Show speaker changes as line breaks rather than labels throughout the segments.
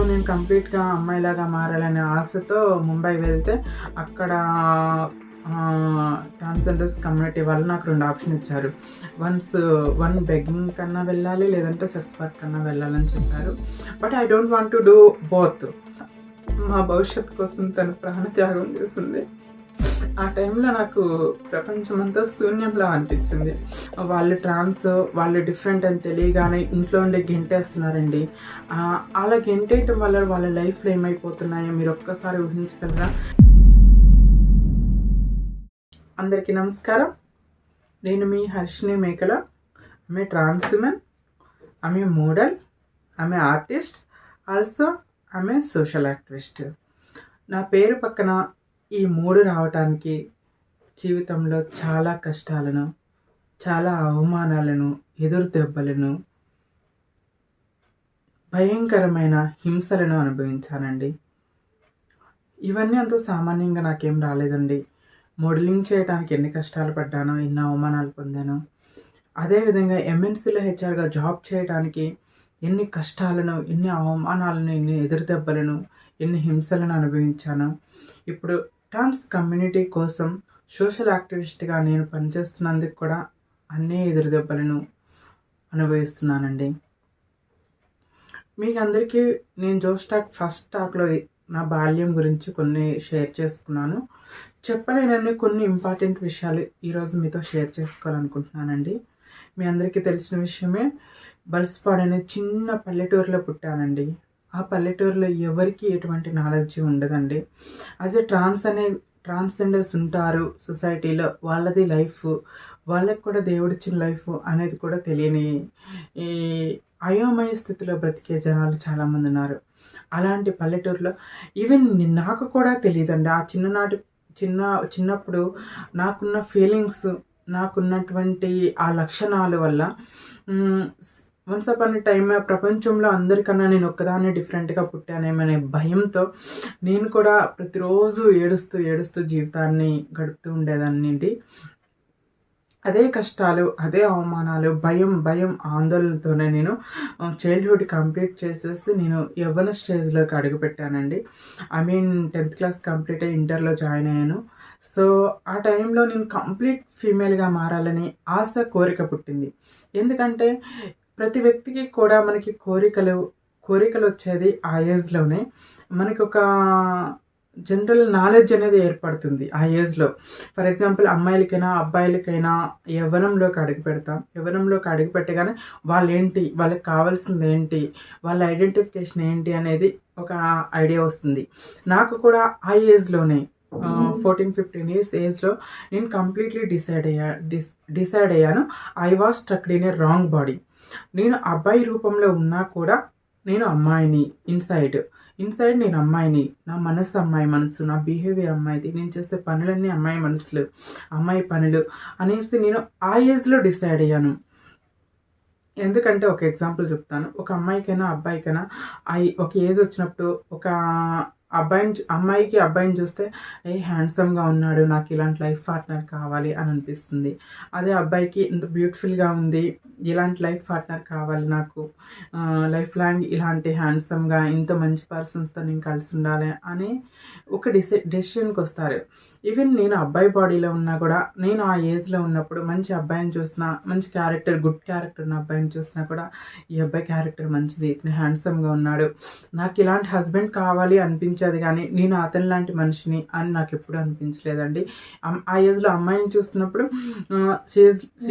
నేను కంప్లీట్‌గా అమ్మాయిలాగా మారాలనే ఆశతో ముంబై వెళ్తే అక్కడ ట్రాన్స్‌జెండర్స్ కమ్యూనిటీ వాళ్ళు నాకు 2 ఆప్షన్ ఇచ్చారు. వన్ బెగ్గింగ్ కన్నా వెళ్ళాలి, లేదంటే సెక్స్ వర్క్ కన్నా వెళ్ళాలని చెప్పారు. But I don't want to do both. మా భవిష్యత్తు కోసం తను ప్రాణత్యాగం చేసింది. ఆ టైంలో నాకు ప్రపంచమంతా శూన్యంలా అనిపించింది. వాళ్ళు డిఫరెంట్ అని తెలియగానే ఇంట్లో ఉండి గెంటేస్తున్నారండి. అలా గెంటేయటం వల్ల వాళ్ళ లైఫ్‌లో ఏమైపోతున్నాయో మీరు ఒక్కసారి ఊహించగలరా? అందరికీ నమస్కారం. నేను మీ హర్షిని మేకల. ఆమె ట్రాన్స్ విమెన్, ఆమె మోడల్, ఆమె ఆర్టిస్ట్, ఆల్సో ఆమె సోషల్ యాక్టివిస్ట్. నా పేరు పక్కన ఈ 3 రావటానికి జీవితంలో చాలా కష్టాలను, చాలా అవమానాలను, ఎదురు దెబ్బలను, భయంకరమైన హింసలను అనుభవించానండి. ఇవన్నీ అంత సామాన్యంగా నాకేం రాలేదండి. మోడలింగ్ చేయడానికి ఎన్ని కష్టాలు పడ్డానో, ఎన్ని అవమానాలు పొందానో, అదేవిధంగా ఎంఎన్సీలో హెచ్ఆర్‌గా జాబ్ చేయడానికి ఎన్ని కష్టాలను, ఎన్ని అవమానాలను, ఎన్ని ఎదురు దెబ్బలను, ఎన్ని హింసలను అనుభవించానో, ఇప్పుడు ట్రాన్స్ కమ్యూనిటీ కోసం సోషల్ యాక్టివిస్ట్‌గా నేను పనిచేస్తున్నందుకు కూడా అన్నీ ఎదురు దెబ్బలను అనుభవిస్తున్నానండి. మీకందరికీ నేను జోస్టాక్ ఫస్ట్ టాక్‌లో నా బాల్యం గురించి కొన్ని షేర్ చేసుకున్నాను. చెప్పలేనన్ని కొన్ని ఇంపార్టెంట్ విషయాలు ఈరోజు మీతో షేర్ చేసుకోవాలనుకుంటున్నానండి. మీ అందరికీ తెలిసిన విషయమే, బల్స్పాడ్ అనే చిన్న పల్లెటూరులో పుట్టానండి. ఆ పల్లెటూరులో ఎవరికీ ఎటువంటి నాలెడ్జ్ ఉండదండి. యాజ్ ఎ ట్రాన్స్‌జెండర్స్ ఉంటారు సొసైటీలో. వాళ్ళది లైఫ్, వాళ్ళకి కూడా దేవుడిచ్చిన లైఫ్ అనేది కూడా తెలియని ఈ అయోమయ స్థితిలో బ్రతికే జనాలు చాలామంది ఉన్నారు. అలాంటి పల్లెటూరులో ఈవెన్ నాకు కూడా తెలీదండి. ఆ చిన్నప్పుడు నాకున్న ఫీలింగ్స్, నాకున్నటువంటి ఆ లక్షణాల వల్ల వన్స్ అపాన్ ఎ టైమ్ ప్రపంచంలో అందరికన్నా నేను ఒక్కదాన్నే డిఫరెంట్‌గా పుట్టానేమనే భయంతో నేను కూడా ప్రతిరోజు ఏడుస్తూ జీవితాన్ని గడుపుతూ ఉండేదాన్నండి. అదే కష్టాలు, అదే అవమానాలు, భయం, ఆందోళనతోనే నేను చైల్డ్‌హుడ్ కంప్లీట్ చేసేసి నేను యవ్వన స్టేజ్‌లోకి అడుగుపెట్టానండి. 10th క్లాస్ కంప్లీట్ అయ్యి ఇంటర్‌లో జాయిన్ అయ్యాను. సో, ఆ టైంలో నేను కంప్లీట్ ఫీమేల్‌గా మారాలని ఆశ, కోరిక పుట్టింది. ఎందుకంటే ప్రతి వ్యక్తికి కూడా మనకి కోరికలొచ్చేది ఆ ఏజ్‌లోనే. మనకొక జనరల్ నాలెడ్జ్ అనేది ఏర్పడుతుంది ఆ ఏజ్‌లో. For example అమ్మాయిలకైనా, అబ్బాయిలకైనా యవ్వనంలోకి అడుగుపెడతాం. యవ్వనంలోకి అడుగుపెట్టగానే వాళ్ళేంటి, వాళ్ళకి కావాల్సిందేంటి, వాళ్ళ ఐడెంటిఫికేషన్ ఏంటి అనేది ఒక ఐడియా వస్తుంది. నాకు కూడా ఆ ఏజ్‌లోనే 14, 15 ఇయర్స్ ఏజ్‌లో నేను కంప్లీట్‌లీ డిసైడ్ అయ్యాను. I was strucked in a wrong body. నేను అబ్బాయి రూపంలో ఉన్నా కూడా నేను అమ్మాయిని ఇన్‌సైడ్ నేను అమ్మాయిని. నా మనసు అమ్మాయి మనసు, నా బిహేవియర్ అమ్మాయిది. నేను చేసే పనులన్నీ అమ్మాయి మనసులు, అమ్మాయి పనులు అనేసి నేను ఆ ఏజ్‌లో డిసైడ్ అయ్యాను. ఎందుకంటే ఒక ఎగ్జాంపుల్ చెప్తాను. ఒక అమ్మాయికైనా, అబ్బాయికైనా ఒక ఏజ్ వచ్చినప్పుడు ఒక అబ్బాయిని చూస్తే హ్యాండ్సమ్‌గా ఉన్నాడు, నాకు ఇలాంటి లైఫ్ పార్ట్నర్ కావాలి అని అనిపిస్తుంది. అదే అబ్బాయికి ఇంత బ్యూటిఫుల్‌గా ఉంది, ఇలాంటి లైఫ్ పార్ట్నర్ కావాలి నాకు, లైఫ్ లాంగ్ ఇలాంటి హ్యాండ్సమ్‌గా ఇంత మంచి పర్సన్స్‌తో నేను కలిసి ఉండాలి అని ఒక డెసిషన్‌కి వస్తారు. ఈవెన్ నేను అబ్బాయి బాడీలో ఉన్నా కూడా నేను ఆ ఏజ్‌లో ఉన్నప్పుడు మంచి అబ్బాయిని చూసినా, మంచి గుడ్ క్యారెక్టర్ ఉన్న అబ్బాయిని చూసినా కూడా ఈ అబ్బాయి క్యారెక్టర్ మంచిది, ఇతను హ్యాండ్సమ్‌గా ఉన్నాడు, నాకు ఇలాంటి హస్బెండ్ కావాలి అనిపించేది కానీ నేను అతని లాంటి మనిషిని అని నాకు ఎప్పుడూ అనిపించలేదండి. ఆ ఏజ్‌లో అమ్మాయిని చూస్తున్నప్పుడు షీ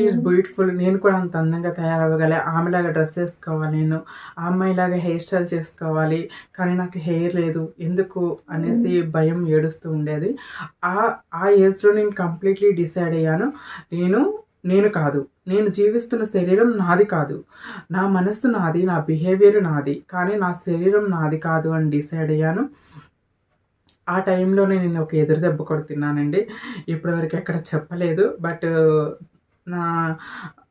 ఈజ్ బ్యూటిఫుల్, నేను కూడా అంత అందంగా తయారవ్వగల, ఆమెలాగా డ్రెస్ వేసుకోవాలి, నేను ఆ అమ్మాయిలాగా హెయిర్ స్టైల్ చేసుకోవాలి, కానీ నాకు హెయిర్ లేదు ఎందుకు అనేసి భయం ఏడుస్తూ ఉండేది. ఆ ఏజ్‌లో నేను కంప్లీట్‌లీ డిసైడ్ అయ్యాను. నేను కాదు. నేను జీవిస్తున్న శరీరం నాది కాదు. నా మనస్సు నాది, నా బిహేవియర్ నాది. కానీ నా శరీరం నాది కాదు అని డిసైడ్ అయ్యాను. ఆ టైంలోనే నేను ఒక ఎదురు దెబ్బ కూడా తిన్నానండి. ఇప్పటివరకు ఎక్కడ చెప్పలేదు. బట్ నా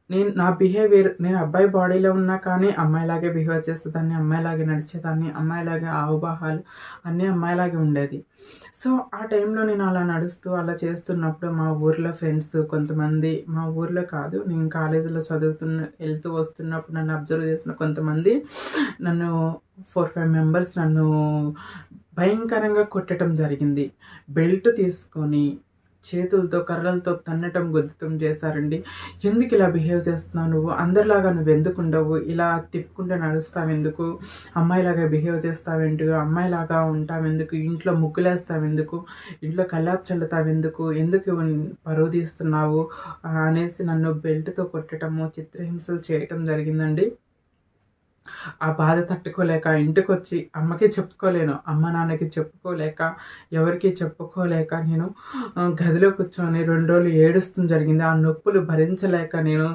నా బిహేవియర్, నేను అబ్బాయి బాడీలో ఉన్నా కానీ అమ్మాయిలాగే బిహేవ్ చేసేదాన్ని, అమ్మాయిలాగే నడిచేదాన్ని, అమ్మాయిలాగే హావభావాలు అన్నీ అమ్మాయిలాగే ఉండేది. సో, ఆ టైంలో నేను అలా నడుస్తూ, అలా చేస్తున్నప్పుడు మా ఊర్లో ఫ్రెండ్స్ కొంతమంది, మా ఊర్లో కాదు, నేను కాలేజీలో వెళ్తూ వస్తున్నప్పుడు నన్ను అబ్జర్వ్ చేసిన కొంతమంది నన్ను 4, 5 మెంబర్స్ నన్ను భయంకరంగా కొట్టడం జరిగింది. బెల్ట్ తీసుకొని చేతులతో, కర్రలతో తన్నటం, గుద్దటం చేశారండి. "ఎందుకిలా బిహేవ్ చేస్తున్నావు నువ్వు? అందరిలాగా నువ్వెందుకుండవు? ఇలా తిప్పుకుంటూ నడుస్తావెందుకు? అమ్మాయిలాగా బిహేవ్ చేస్తావేంటి? అమ్మాయిలాగా ఉంటావెందుకు? ఇంట్లో ముగ్గులేస్తావెందుకు? ఇంట్లో కల్లాపు చల్లుతావెందుకు? ఎందుకు పరువు తీస్తున్నావు?" అనేసి నన్ను బెల్ట్‌తో కొట్టటము, చిత్రహింసలు చేయటం జరిగిందండి. ఆ బాధ తట్టుకోలేక ఇంటికొచ్చి అమ్మకి చెప్పుకోలేను. అమ్మ, నాన్నకి చెప్పుకోలేక, ఎవరికీ చెప్పుకోలేక నేను గదిలో కూర్చొని 2 రోజులు ఏడుస్తూ జరిగింది. ఆ నొప్పులు భరించలేక నేను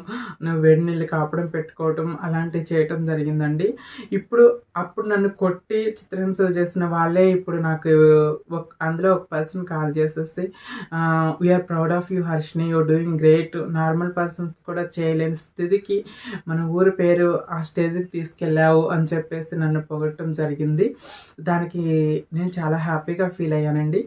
వేడి నీళ్ళు కాపడం పెట్టుకోవటం అలాంటివి చేయటం జరిగిందండి. అప్పుడు నన్ను కొట్టి చిత్రహింసలు చేసిన వాళ్ళే ఇప్పుడు నాకు అందులో ఒక పర్సన్ కాల్ చేసేసి "we are proud of you Harshini, you are doing great. Normal persons కూడా చేయలేని స్థితికి మన ఊరి పేరు ఆ స్టేజ్‌కి తీసుకెళ్ళావు" అని చెప్పేసి నన్ను పొగడటం జరిగింది. దానికి నేను చాలా హ్యాపీగా ఫీల్ అయ్యానండి.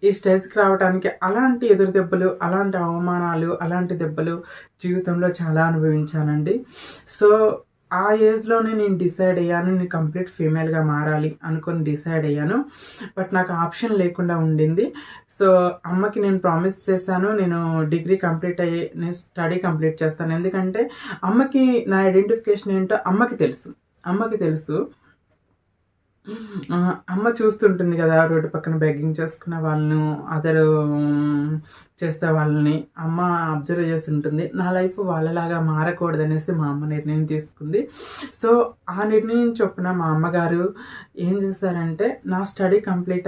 ఈ స్టేజ్‌కి రావడానికి అలాంటి ఎదురు దెబ్బలు, అలాంటి అవమానాలు, అలాంటి దెబ్బలు జీవితంలో చాలా అనుభవించానండి. సో, ఆ ఏజ్‌లోనే నేను డిసైడ్ అయ్యాను. నేను కంప్లీట్ ఫీమేల్‌గా మారాలి అనుకుని డిసైడ్ అయ్యాను. బట్ నాకు ఆప్షన్ లేకుండా ఉండింది. సో, అమ్మకి నేను ప్రామిస్ చేశాను. నేను స్టడీ కంప్లీట్ చేస్తాను. ఎందుకంటే అమ్మకి నా ఐడెంటిఫికేషన్ ఏంటో అమ్మకి తెలుసు. అమ్మకి తెలుసు. అమ్మ చూస్తుంటుంది గదా! రోడ్డు పక్కన బెగ్గింగ్ చేసుకునే వాళ్ళను, అదరు చేసే వాళ్ళని అమ్మ అబ్జర్వ్ చేసుంటుంది. నా లైఫ్ వాళ్ళలాగా మారకూడదనేసి మా అమ్మ నిర్ణయం తీసుకుంది. సో, ఆ నిర్ణయం చొప్పున మా అమ్మగారు ఏం చేశారంటే, నా స్టడీ కంప్లీట్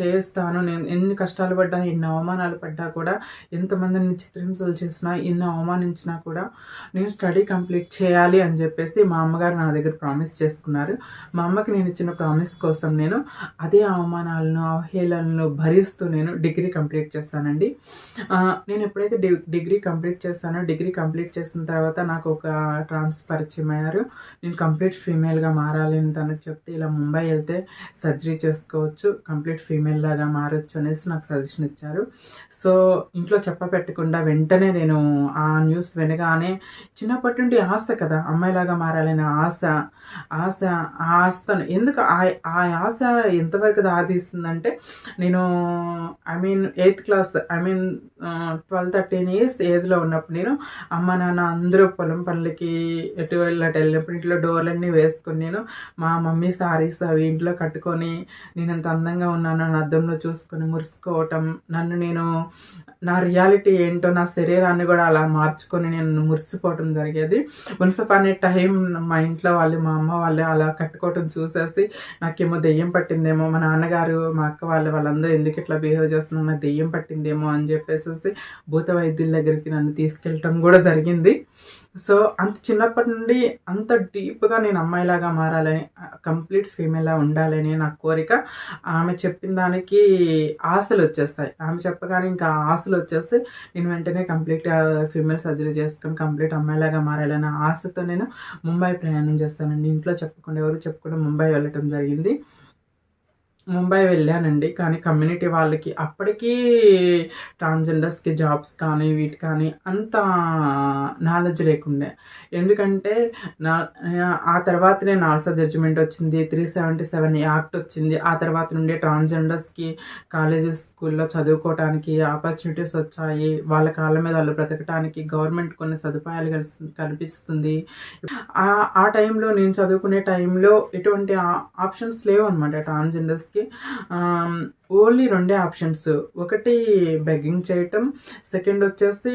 చేస్తాను. నేను ఎన్ని కష్టాలు పడ్డా, ఎన్ని అవమానాలు పడ్డా కూడా, ఎంతమందిని చిత్రహింసలు చేసినా, ఎన్ని అవమానించినా కూడా నేను స్టడీ కంప్లీట్ చేయాలి అని చెప్పేసి మా అమ్మగారు నా దగ్గర ప్రామిస్ చేసుకున్నారు. మా అమ్మకి నేను ఇచ్చిన ప్రామిస్ కోసం నేను అదే అవమానాలను, అవహేళనలు భరిస్తూ నేను డిగ్రీ కంప్లీట్ చేశానండి. నేను ఎప్పుడైతే డిగ్రీ కంప్లీట్ చేశానో, డిగ్రీ కంప్లీట్ చేసిన తర్వాత నాకు ఒక ట్రాన్స్ పరిచయం అయ్యారు. నేను కంప్లీట్ ఫీమేల్‌గా మారాలి అని తనకు చెప్తే, ఇలా ముంబై వెళ్తే సర్జరీ చేసుకోవచ్చు, కంప్లీట్ ఫీమేల్ లాగా మారొచ్చు అనేసి నాకు సజెషన్ ఇచ్చారు. సో, ఇంట్లో చెప్పపెట్టకుండా వెంటనే నేను ఆ న్యూస్ వినగానే, చిన్నప్పటి నుండి ఆశ కదా, అమ్మాయిలాగా మారాలనే ఆశ, ఆ ఆశతోని ఎందుకు ఆ ఆశ ఎంతవరకు దారితీస్తుందంటే, నేను 8th క్లాస్ 12, 13 ఇయర్స్ ఏజ్‌లో ఉన్నప్పుడు నేను అమ్మ, నాన్న అందరూ పొలం పనులకి ఎటు వెళ్ళినప్పుడు ఇంట్లో డోర్లన్నీ వేసుకొని మా మమ్మీ సారీస్ అవి ఇంట్లో కట్టుకొని నేనెంత అందంగా ఉన్నానో అద్దంలో చూసుకొని మురిసిపోవటం, నా రియాలిటీ ఏంటో, నా శరీరాన్ని కూడా అలా మార్చుకొని నేను మురిసిపోవటం జరిగేది. వన్స్ అపాన్ ఏ టైం మా ఇంట్లో వాళ్ళు, మా అమ్మ వాళ్ళు అలా కట్టుకోవటం చూసేసి నాకేమో దెయ్యం పట్టిందేమో, మా నాన్నగారు, మా అక్క వాళ్ళందరూ ఎందుకు ఇట్లా బిహేవ్ చేస్తున్నావు, నాకు దెయ్యం పట్టిందేమో అని చెప్పేసి భూత వైద్యుల దగ్గరికి నన్ను తీసుకెళ్ళటం కూడా జరిగింది. సో, అంత చిన్నప్పటి నుండి అంత డీప్‌గా నేను అమ్మాయిలాగా మారాలని, కంప్లీట్ ఫీమేల్‌లా ఉండాలని నా కోరిక. ఆమె చెప్పిన దానికి ఆశలొచ్చేస్తాయి. ఆమె చెప్పగానే ఇంకా ఆశలొచ్చేసి నేను వెంటనే కంప్లీట్ ఫీమేల్ సర్జరీ చేసుకొని కంప్లీట్ అమ్మాయిలాగా మారాలనే ఆశతో నేను ముంబై ప్రయాణం చేస్తానండి. ఇంట్లో చెప్పకుండా, ఎవరు చెప్పకుండా ముంబై వెళ్ళటం జరిగింది. ముంబై వెళ్ళానండి. కానీ కమ్యూనిటీ వాళ్ళకి అప్పటికీ ట్రాన్స్‌జెండర్స్‌కి జాబ్స్ కానీ, వీటి కానీ అంత నాలెడ్జ్ లేకుండే. ఎందుకంటే ఆ తర్వాతనే నాల్సా జడ్జిమెంట్ వచ్చింది. 377 యాక్ట్ వచ్చింది. ఆ తర్వాత నుండి ట్రాన్స్‌జెండర్స్‌కి కాలేజెస్, స్కూల్‌లో చదువుకోవటానికి ఆపర్చునిటీస్ వచ్చాయి. వాళ్ళ కాళ్ళ మీద వాళ్ళు బ్రతకటానికి గవర్నమెంట్ కొన్ని సదుపాయాలు కల్పిస్తుంది. ఆ టైంలో, నేను చదువుకునే టైంలో ఎటువంటి ఆప్షన్స్ లేవనమాట ట్రాన్స్‌జెండర్స్‌కి. Only 2 options. ఒకటి బెగ్గింగ్ చేయటం, సెకండ్ వచ్చేసి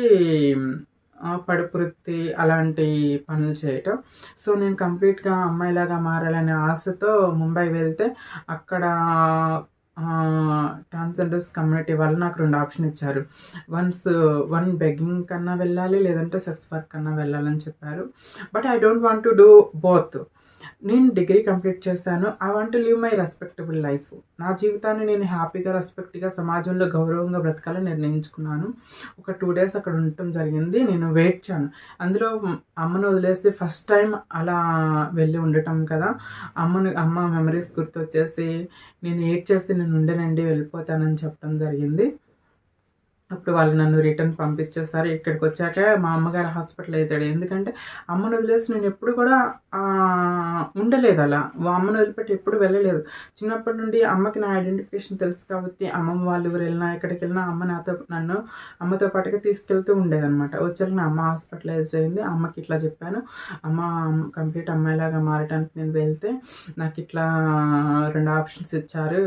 పడుపు వృత్తి అలాంటి పనులు చేయటం. సో, నేను కంప్లీట్‌గా అమ్మాయిలాగా మారాలనే ఆశతో ముంబై వెళ్తే అక్కడ ట్రాన్స్‌జెండర్స్ కమ్యూనిటీ వాళ్ళు నాకు 2 ఆప్షన్ ఇచ్చారు. వన్ బెగ్గింగ్ కన్నా వెళ్ళాలి, లేదంటే సెక్స్ వర్క్ కన్నా వెళ్ళాలని చెప్పారు. But I don't want to do both. నేను డిగ్రీ కంప్లీట్ చేశాను. I want to live my respectable life. నా జీవితాన్ని నేను హ్యాపీగా, రెస్పెక్ట్‌గా సమాజంలో గౌరవంగా బ్రతకాలని నిర్ణయించుకున్నాను. ఒక 2 డేస్ అక్కడ ఉండటం జరిగింది. నేను ఏడ్చాను. అందులో అమ్మను వదిలేసి ఫస్ట్ టైమ్ అలా వెళ్ళి ఉండటం కదా! అమ్మ మెమరీస్ గుర్తొచ్చేసి నేను ఏడ్చేసి నేను ఉండనండి వెళ్ళిపోతానని చెప్పడం జరిగింది. అప్పుడు వాళ్ళు నన్ను రిటర్న్ పంపించేసారు. ఇక్కడికొచ్చాక మా అమ్మగారు హాస్పిటలైజ్డ్. ఎందుకంటే అమ్మను వదిలేసి నేను ఎప్పుడు కూడా ఉండలేదలా. అమ్మను వదిలిపెట్టి ఎప్పుడు వెళ్ళలేదు. చిన్నప్పటి నుండి అమ్మకి నా ఐడెంటిఫికేషన్ తెలుసు కాబట్టి అమ్మమ్మ వాళ్ళ ఊరు వెళ్ళినా, ఎక్కడికెళ్ళినా అమ్మ నన్ను అమ్మతో పాటుగా తీసుకెళ్తూ ఉండేదనమాట. వచ్చాక నా అమ్మ హాస్పిటలైజ్డ్ అయింది. అమ్మకి ఇట్లా చెప్పాను. అమ్మ కంప్లీట్ అమ్మాయిలాగా మారడానికి నేను వెళ్తే నాకిట్లా 2 ఆప్షన్స్ ఇచ్చారు.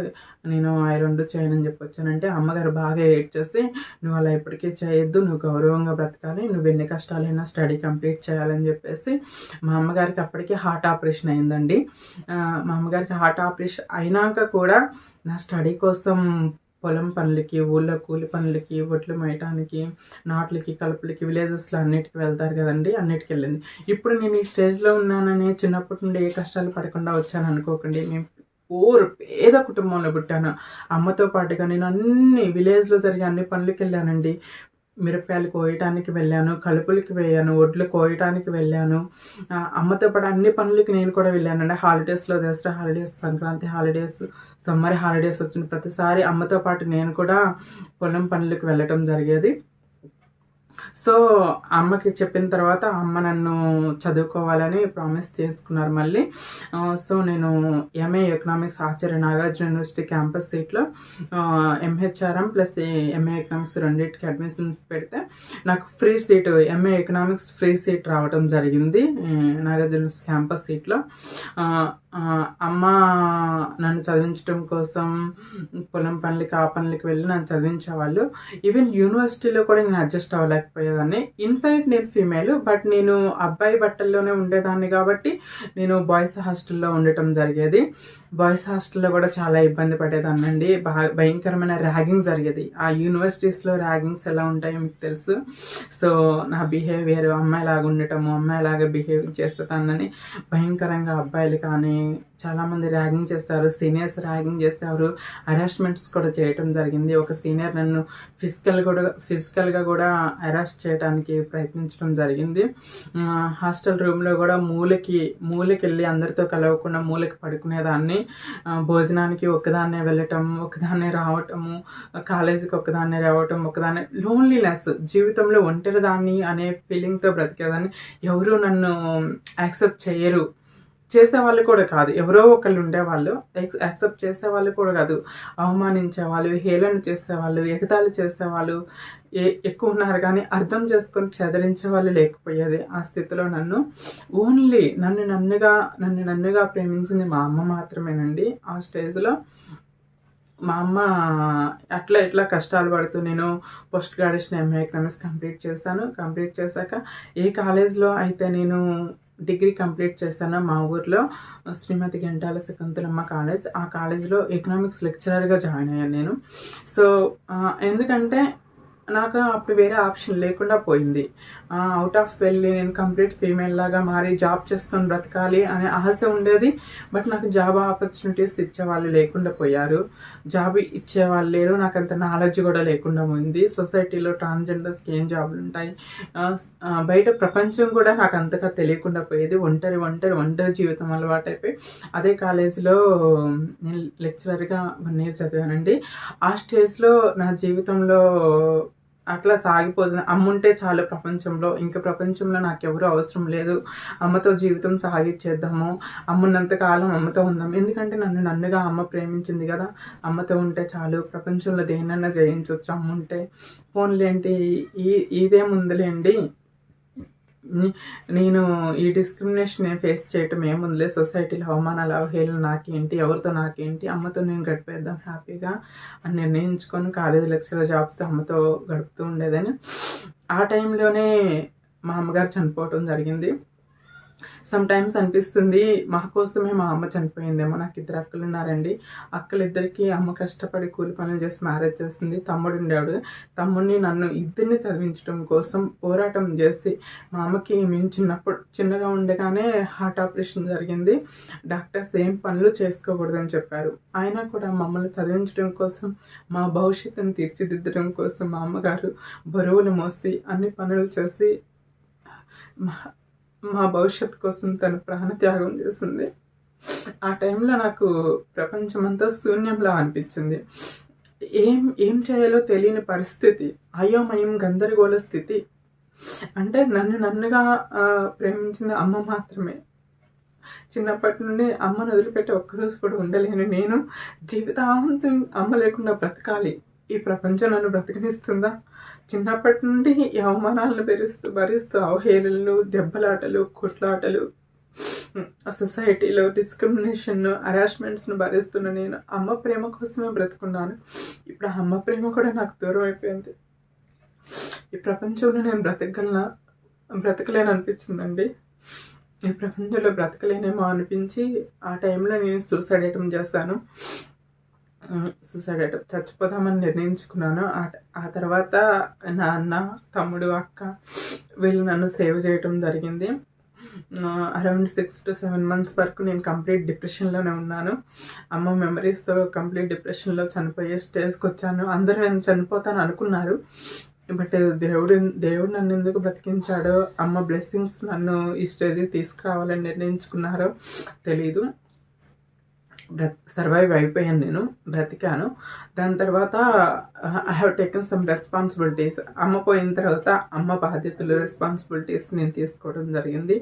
నేను అయి 2 చేయనని చెప్పొచ్చానంటే అమ్మగారు బాగా ఏడ్చేసి నువ్వు అలా ఎప్పటికీ చేయొద్దు, నువ్వు గౌరవంగా బ్రతకాలి, నువ్వు ఎన్ని కష్టాలైనా స్టడీ కంప్లీట్ చేయాలని చెప్పేసి మా అమ్మగారికి అప్పటికే హార్ట్ ఆపరేషన్ అయిందండి. మా అమ్మగారికి హార్ట్ ఆపరేషన్ అయినాక కూడా నా స్టడీ కోసం పొలం పనులకి, ఊళ్ళో కూలి పనులకి, ఒట్లు మేయటానికి, నాట్లకి, కలుపులకి, విలేజెస్లో అన్నిటికి వెళ్తారు కదండి, అన్నిటికి వెళ్ళింది. ఇప్పుడు నేను ఈ స్టేజ్లో ఉన్నానని చిన్నప్పటి నుండి ఏ కష్టాలు పడకుండా వచ్చాను అనుకోకండి. మేము పేద కుటుంబంలో పుట్టాను. అమ్మతో పాటుగా నేను అన్ని విలేజ్‌లో జరిగే అన్ని పనులకి వెళ్ళానండి. మిరపకాయలు కోయటానికి వెళ్ళాను, కలుపులకి వెళ్ళాను, ఒడ్లు కోయటానికి వెళ్ళాను. అమ్మతో పాటు అన్ని పనులకి నేను కూడా వెళ్ళానండి. హాలిడేస్‌లో Dasara holidays, Sankranti holidays, summer holidays వచ్చిన ప్రతిసారి అమ్మతో పాటు నేను కూడా పొలం పనులకు వెళ్ళటం జరిగేది. సో, అమ్మకి చెప్పిన తర్వాత అమ్మ నన్ను చదువుకోవాలని ప్రామిస్ చేసుకున్నారు మళ్ళీ. సో, నేను MA economics Acharya Nagarjuna university campus సీట్‌లో ఎంహెచ్ఆర్ఎం ప్లస్ ఎంఏ ఎకనామిక్స్ రెండిటికి అడ్మిషన్స్ పెడితే నాకు free seat MA economics free seat రావడం జరిగింది నాగార్జున యూనివర్సిటీ క్యాంపస్ సీట్‌లో. అమ్మ నన్ను చదివించడం కోసం పొలం పనులకి, ఆ పనులకి వెళ్ళి నన్ను చదివించేవాళ్ళు. ఈవెన్ యూనివర్సిటీలో కూడా నేను అడ్జస్ట్ అవ్వలేకపోయేదాన్ని. ఇన్‌సైడ్ నేను ఫీమేల్, బట్ నేను అబ్బాయి బట్టల్లోనే ఉండేదాన్ని కాబట్టి నేను బాయ్స్ హాస్టల్‌లో ఉండటం జరిగేది. బాయ్స్ హాస్టల్‌లో కూడా చాలా ఇబ్బంది పడేదాన్నండి. భయంకరమైన ర్యాగింగ్ జరిగేది. ఆ యూనివర్సిటీస్‌లో ర్యాగింగ్స్ ఎలా ఉంటాయో మీకు తెలుసు. సో, నా బిహేవియర్ అమ్మాయిలాగా ఉండటము, అమ్మాయిలాగా బిహేవ్ చేసేదాన్నని భయంకరంగా అబ్బాయిలు కానీ చాలామంది ర్యాగింగ్ చేస్తారు. సీనియర్స్ ర్యాగింగ్ చేసేవారు. హరాస్మెంట్స్ కూడా చేయటం జరిగింది. ఒక సీనియర్ నన్ను ఫిజికల్గా కూడా అరెస్ట్ చేయడానికి ప్రయత్నించడం జరిగింది. హాస్టల్ రూమ్లో కూడా మూలకెళ్ళి అందరితో కలవకుండా మూలకి పడుకునేదాన్ని. భోజనానికి ఒక్కదాన్నే వెళ్ళటం, ఒక్కదాన్నే రావటము, కాలేజీకి ఒక్కదాన్నే రావటం, ఒక్కదాన్నే లోన్లీనెస్, జీవితంలో ఒంటరిదాన్ని అనే ఫీలింగ్తో బ్రతికేదాన్ని. ఎవరు నన్ను యాక్సెప్ట్ చేయరు. చేసేవాళ్ళు కూడా కాదు. ఎవరో ఒకళ్ళు ఉండేవాళ్ళు. యాక్సెప్ట్ చేసేవాళ్ళు కూడా కాదు. అవమానించేవాళ్ళు, హేళన చేసేవాళ్ళు, ఎగతాళి చేసేవాళ్ళు ఎక్కువ ఉన్నారు కానీ అర్థం చేసుకొని చెదరించేవాళ్ళు లేకపోయేది. ఆ స్థితిలో ఓన్లీ నన్ను నన్నుగా ప్రేమించింది మా అమ్మ మాత్రమేనండి. ఆ స్టేజ్‌లో మా అమ్మ ఇట్లా కష్టాలు పడుతూ నేను post graduation MA economics complete చేశాను. కంప్లీట్ చేశాక ఏ కాలేజ్‌లో అయితే నేను డిగ్రీ కంప్లీట్ చేశానో మా ఊర్లో శ్రీమతి గంటాల శకుంతలమ్మ కాలేజ్. ఆ కాలేజ్‌లో ఎకనామిక్స్ లెక్చరర్‌గా జాయిన్ అయ్యాను నేను. సో, ఎందుకంటే నాకు అప్పుడు వేరే ఆప్షన్ లేకుండా పోయింది. అవుట్ ఆఫ్ వెళ్ళి నేను కంప్లీట్ ఫీమేల్ లాగా మారి జాబ్ చేసుకొని బ్రతకాలి అనే ఆశ ఉండేది. బట్ నాకు జాబ్ ఆపర్చునిటీస్ ఇచ్చేవాళ్ళు లేకుండా పోయారు. జాబ్ ఇచ్చేవాళ్ళు లేరు. నాకు అంత నాలెడ్జ్ కూడా లేకుండా ఉంది. సొసైటీలో ట్రాన్స్జెండర్స్కి ఏం జాబులు ఉంటాయి, బయట ప్రపంచం కూడా నాకు అంతగా తెలియకుండా పోయేది. ఒంటరి జీవితం అలవాటైపోయి అదే కాలేజీలో నేను లెక్చరర్గా 1 year చదివానండి. ఆ స్టేజ్లో నా జీవితంలో అట్లా సాగిపోతుంది. అమ్ముంటే చాలు ప్రపంచంలో, ఇంక ప్రపంచంలో నాకెవరూ అవసరం లేదు, అమ్మతో జీవితం సాగిచ్చేద్దాము, అమ్మున్నంత కాలం అమ్మతో ఉందాం. ఎందుకంటే నన్నుగా అమ్మ ప్రేమించింది కదా, అమ్మతో ఉంటే చాలు, ప్రపంచంలో దేన్నైనా జయించవచ్చు అమ్ముంటే. పోన్లేంటి ఇదేముందిలేండి, నేను ఈ డిస్క్రిమినేషన్ నేను ఫేస్ చేయటం ఏముందిలే, సొసైటీలో అవమానాలు, అవహేళన నాకేంటి, ఎవరితో నాకేంటి, అమ్మతో నేను గడిపేద్దాం హ్యాపీగా అని నిర్ణయించుకొని కాలేజీ లెక్చరర్ జాబ్స్ అమ్మతో గడుపుతూ ఉండేదని. ఆ టైంలోనే మా అమ్మగారు చనిపోవటం జరిగింది. సమ్ టైమ్స్ అనిపిస్తుంది మా కోసమే మా అమ్మ చనిపోయిందేమో. నాకు ఇద్దరు అక్కలు ఉన్నారండి. అక్కలిద్దరికి అమ్మ కష్టపడి కూలి పనులు చేసి మ్యారేజ్ చేసింది. తమ్ముడు ఉండేవాడు. తమ్ముడిని నన్ను ఇద్దరిని చదివించడం కోసం పోరాటం చేసి మా అమ్మకి మేము చిన్నగా ఉండగానే హార్ట్ ఆపరేషన్ జరిగింది. డాక్టర్స్ ఏం పనులు చేసుకోకూడదని చెప్పారు. అయినా కూడా మమ్మల్ని చదివించడం కోసం, మా భవిష్యత్తును తీర్చిదిద్దడం కోసం మా అమ్మగారు బరువులు మోసి అన్ని పనులు చేసి మా భవిష్యత్తు కోసం తను ప్రాణత్యాగం చేసింది. ఆ టైంలో నాకు ప్రపంచమంతా శూన్యంలా అనిపించింది. ఏం చేయాలో తెలియని పరిస్థితి, అయోమయం, గందరగోళ స్థితి. అంటే నన్నుగా ప్రేమించింది అమ్మ మాత్రమే. చిన్నప్పటి నుండి అమ్మను వదిలిపెట్టి ఒక్కరోజు కూడా ఉండలేను నేను. జీవితాంతం అమ్మ లేకుండా బ్రతకాలి. ఈ ప్రపంచం నన్ను బ్రతకనిస్తుందా? చిన్నప్పటి నుండి ఈ అవమానాలను భరిస్తూ అవహేళనలు, దెబ్బలాటలు, కొట్లాటలు, సొసైటీలో డిస్క్రిమినేషన్, హరాస్మెంట్స్ను భరిస్తున్న నేను అమ్మ ప్రేమ కోసమే బ్రతుకున్నాను. ఇప్పుడు ఆ అమ్మ ప్రేమ కూడా నాకు దూరం అయిపోయింది. ఈ ప్రపంచంలో నేను బ్రతకలేను అనిపించిందండి. ఈ ప్రపంచంలో బ్రతకలేనేమో అనిపించి ఆ టైంలో నేను సూసైడ్ అటెంప్ట్ చేశాను. చచ్చిపోదామని నిర్ణయించుకున్నాను. ఆ తర్వాత నా అన్న, తమ్ముడు, అక్క వీళ్ళు నన్ను సేవ్ చేయటం జరిగింది. అరౌండ్ 6 to 7 months వరకు నేను కంప్లీట్ డిప్రెషన్లోనే ఉన్నాను. అమ్మ మెమరీస్తో కంప్లీట్ డిప్రెషన్లో చనిపోయే స్టేజ్కి వచ్చాను. అందరూ నేను చనిపోతాను అనుకున్నారు. బట్ దేవుడు నన్ను ఎందుకు బ్రతికించాడో, అమ్మ బ్లెస్సింగ్స్ నన్ను ఈ స్టేజ్కి తీసుకురావాలని నిర్ణయించుకున్నారో తెలీదు. సర్వైవ్ అయిపోయాను, నేను బ్రతికాను. దాని తర్వాత I have taken some responsibilities. అమ్మ పోయిన తర్వాత అమ్మ బాధ్యతలు, రెస్పాన్సిబిలిటీస్ నేను తీసుకోవడం జరిగింది.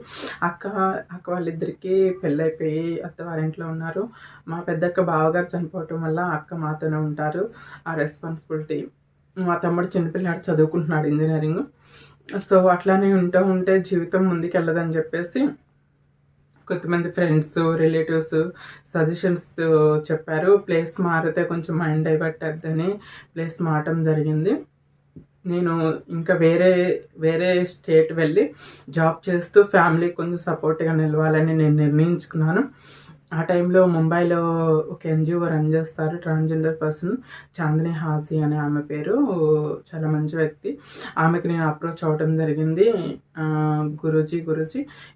అక్క వాళ్ళిద్దరికీ పెళ్ళైపోయి అత్తవారింట్లో ఉన్నారు. మా పెద్దక్క బావగారు చనిపోవటం వల్ల అక్క మాతోనే ఉంటారు. ఆ రెస్పాన్సిబిలిటీ. మా తమ్ముడు చిన్నపిల్లాడు చదువుకుంటున్నాడు ఇంజనీరింగ్. సో అట్లానే ఉంటే జీవితం ముందుకెళ్ళదని చెప్పేసి కొంతమంది ఫ్రెండ్స్, రిలేటివ్స్ సజెషన్స్ చెప్పారు. ప్లేస్ మారితే కొంచెం మైండ్ డైవర్ట్ అవుతుందని ప్లేస్ మారటం జరిగింది. నేను ఇంకా వేరే స్టేట్ వెళ్ళి జాబ్ చేస్తూ ఫ్యామిలీకి కొంచెం సపోర్ట్గా నిలవాలని నేను నిర్ణయించుకున్నాను. ఆ టైంలో ముంబైలో ఒక ఎన్జిఓ రన్ చేస్తారు, ట్రాన్స్జెండర్ పర్సన్, చాందిని హాజీ అనే ఆమె పేరు. చాలా మంచి వ్యక్తి. ఆమెకి నేను అప్రోచ్ అవ్వడం జరిగింది. గురూజీ